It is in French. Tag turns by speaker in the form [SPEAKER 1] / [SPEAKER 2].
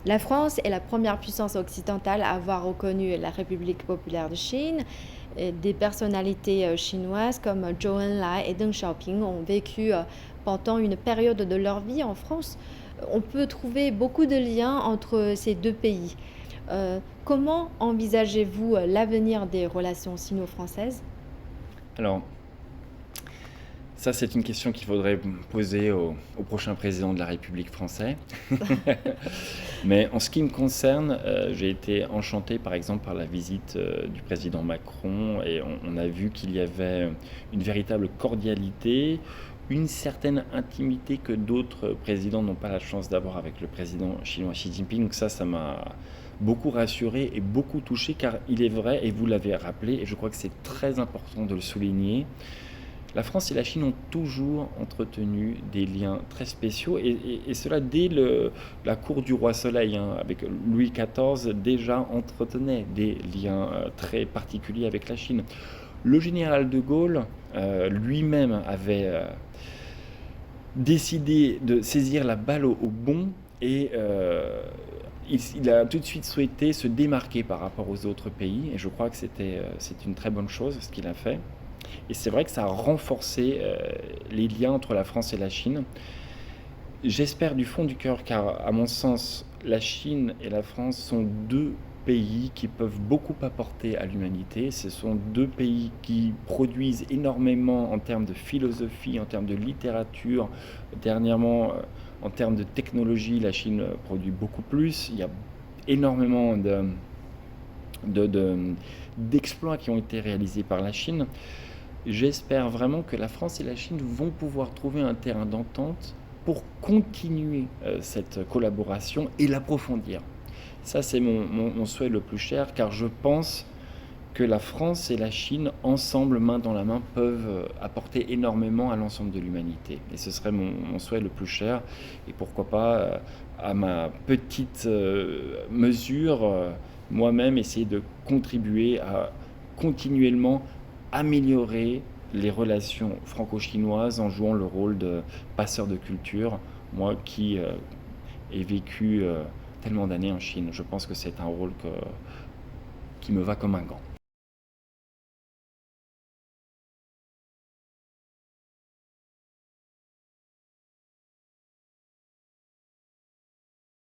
[SPEAKER 1] La France est la première puissance occidentale à avoir reconnu la République populaire de Chine. Et des personnalités chinoises comme Zhou Enlai et Deng Xiaoping ont vécu pendant une période de leur vie en France. On peut trouver beaucoup de liens entre ces deux pays. Comment envisagez-vous l'avenir des relations sino-françaises?
[SPEAKER 2] Alors, ça, c'est une question qu'il faudrait poser au prochain président de la République française. Mais en ce qui me concerne, j'ai été enchanté, par exemple, par la visite du président Macron et on a vu qu'il y avait une véritable cordialité, une certaine intimité que d'autres présidents n'ont pas la chance d'avoir avec le président chinois Xi Jinping. Donc ça m'a beaucoup rassuré et beaucoup touché, car il est vrai, et vous l'avez rappelé, et je crois que c'est très important de le souligner, la France et la Chine ont toujours entretenu des liens très spéciaux, et cela dès la cour du roi Soleil, hein, avec Louis XIV, déjà entretenait des liens très particuliers avec la Chine. Le général de Gaulle lui-même avait décidé de saisir la balle au bond, et il a tout de suite souhaité se démarquer par rapport aux autres pays, et je crois que c'est une très bonne chose ce qu'il a fait. Et c'est vrai que ça a renforcé les liens entre la France et la Chine. J'espère du fond du cœur, car à mon sens, la Chine et la France sont deux pays qui peuvent beaucoup apporter à l'humanité. Ce sont deux pays qui produisent énormément en termes de philosophie, en termes de littérature. Dernièrement, en termes de technologie, la Chine produit beaucoup plus. Il y a énormément d'exploits qui ont été réalisés par la Chine. J'espère vraiment que la France et la Chine vont pouvoir trouver un terrain d'entente pour continuer cette collaboration et l'approfondir. Ça, c'est mon souhait le plus cher, car je pense que la France et la Chine, ensemble, main dans la main, peuvent apporter énormément à l'ensemble de l'humanité. Et ce serait mon souhait le plus cher. Et pourquoi pas, à ma petite mesure, moi-même, essayer de contribuer à continuellement améliorer les relations franco-chinoises en jouant le rôle de passeur de culture. Moi qui ai vécu tellement d'années en Chine, je pense que c'est un rôle qui me va comme un gant.